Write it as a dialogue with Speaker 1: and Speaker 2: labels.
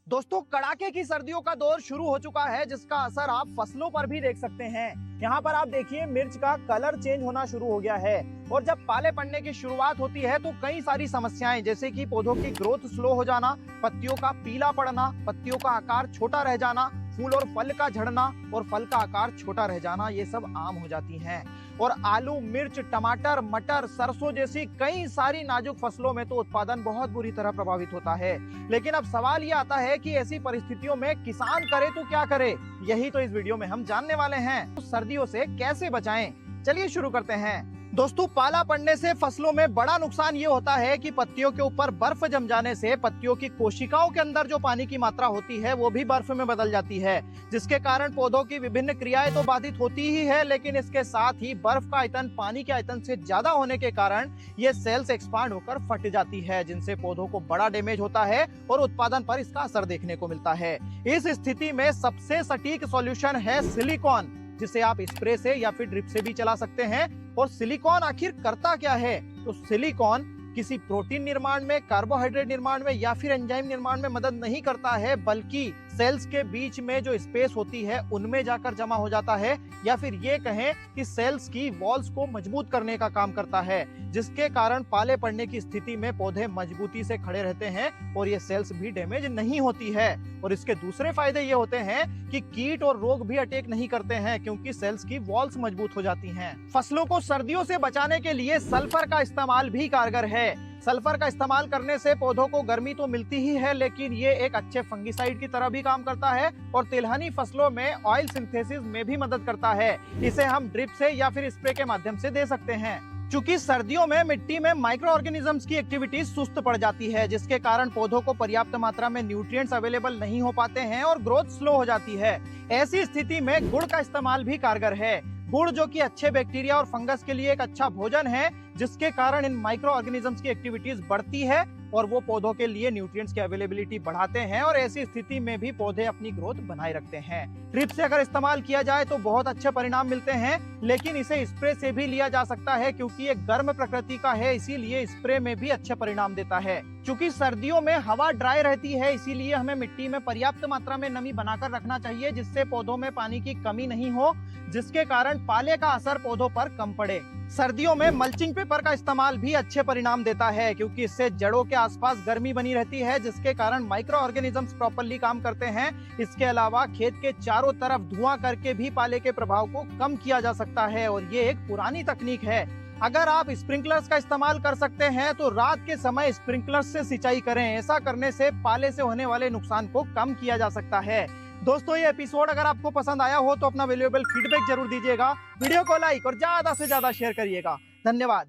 Speaker 1: दोस्तों, कड़ाके की सर्दियों का दौर शुरू हो चुका है, जिसका असर आप फसलों पर भी देख सकते हैं। यहाँ पर आप देखिए, मिर्च का कलर चेंज होना शुरू हो गया है और जब पाले पड़ने की शुरुआत होती है तो कई सारी समस्याएं, जैसे कि पौधों की ग्रोथ स्लो हो जाना, पत्तियों का पीला पड़ना, पत्तियों का आकार छोटा रह जाना, फूल और फल का झड़ना और फल का आकार छोटा रह जाना, ये सब आम हो जाती हैं। और आलू, मिर्च, टमाटर, मटर, सरसों जैसी कई सारी नाजुक फसलों में तो उत्पादन बहुत बुरी तरह प्रभावित होता है। लेकिन अब सवाल ये आता है कि ऐसी परिस्थितियों में किसान करे तो क्या करे? यही तो इस वीडियो में हम जानने वाले हैं। तो सर्दियों से कैसे बचाएं? चलिए शुरू करते हैं। दोस्तों, पाला पड़ने से फसलों में बड़ा नुकसान ये होता है कि पत्तियों के ऊपर बर्फ जम जाने से पत्तियों की कोशिकाओं के अंदर जो पानी की मात्रा होती है वो भी बर्फ में बदल जाती है, जिसके कारण पौधों की विभिन्न क्रियाएं तो बाधित होती ही है, लेकिन इसके साथ ही बर्फ का आयतन पानी के आयतन से ज्यादा होने के कारण ये सेल्स एक्सपांड होकर फट जाती है, जिनसे पौधों को बड़ा डैमेज होता है और उत्पादन पर इसका असर देखने को मिलता है। इस स्थिति में सबसे सटीक सॉल्यूशन है सिलिकॉन, जिसे आप स्प्रे से या फिर ड्रिप से भी चला सकते हैं। और सिलिकॉन आखिर करता क्या है? तो सिलिकॉन किसी प्रोटीन निर्माण में, कार्बोहाइड्रेट निर्माण में या फिर एंजाइम निर्माण में मदद नहीं करता है, बल्कि सेल्स के बीच में जो स्पेस होती है उनमें जाकर जमा हो जाता है, या फिर ये कहें कि सेल्स की वॉल्स को मजबूत करने का काम करता है, जिसके कारण पाले पड़ने की स्थिति में पौधे मजबूती से खड़े रहते हैं और ये सेल्स भी डैमेज नहीं होती है। और इसके दूसरे फायदे ये होते हैं कि कीट और रोग भी अटैक नहीं करते हैं, क्योंकि सेल्स की वॉल्स मजबूत हो जाती हैं। फसलों को सर्दियों से बचाने के लिए सल्फर का इस्तेमाल भी कारगर है। सल्फर का इस्तेमाल करने से पौधों को गर्मी तो मिलती ही है, लेकिन ये एक अच्छे फंगिसाइड की तरह भी काम करता है और तिलहनी फसलों में ऑयल सिंथेसिस में भी मदद करता है। इसे हम ड्रिप से या फिर स्प्रे के माध्यम से दे सकते हैं। चूंकि सर्दियों में मिट्टी में माइक्रो ऑर्गेनिजम्स की एक्टिविटी सुस्त पड़ जाती है, जिसके कारण पौधों को पर्याप्त मात्रा में न्यूट्रिएंट्स अवेलेबल नहीं हो पाते हैं और ग्रोथ स्लो हो जाती है। ऐसी स्थिति में गुड़ का इस्तेमाल भी कारगर है। गुड़, जो कि अच्छे बैक्टीरिया और फंगस के लिए एक अच्छा भोजन है, जिसके कारण इन माइक्रो ऑर्गेनिजम्स की एक्टिविटीज बढ़ती है और वो पौधों के लिए न्यूट्रिएंट्स की अवेलेबिलिटी बढ़ाते हैं और ऐसी स्थिति में भी पौधे अपनी ग्रोथ बनाए रखते हैं। ड्रिप से अगर इस्तेमाल किया जाए तो बहुत अच्छे परिणाम मिलते हैं, लेकिन इसे स्प्रे से भी लिया जा सकता है, क्योंकि ये गर्म प्रकृति का है, इसीलिए स्प्रे में भी अच्छे परिणाम देता है। चूंकि सर्दियों में हवा ड्राई रहती है, इसीलिए हमें मिट्टी में पर्याप्त मात्रा में नमी बनाकर रखना चाहिए, जिससे पौधों में पानी की कमी नहीं हो, जिसके कारण पाले का असर पौधों पर कम पड़े। सर्दियों में मल्चिंग पेपर का इस्तेमाल भी अच्छे परिणाम देता है, क्योंकि इससे जड़ों के आसपास गर्मी बनी रहती है, जिसके कारण माइक्रो ऑर्गेनिजम्स प्रॉपर्ली काम करते हैं। इसके अलावा खेत के चारों तरफ धुआं करके भी पाले के प्रभाव को कम किया जा सकता है और ये एक पुरानी तकनीक है। अगर आप स्प्रिंकलर्स का इस्तेमाल कर सकते हैं तो रात के समय स्प्रिंकलर्स से सिंचाई करें। ऐसा करने से पाले से होने वाले नुकसान को कम किया जा सकता है। दोस्तों, ये एपिसोड अगर आपको पसंद आया हो तो अपना वैल्यूएबल फीडबैक जरूर दीजिएगा। वीडियो को लाइक और ज्यादा से ज्यादा शेयर करिएगा। धन्यवाद।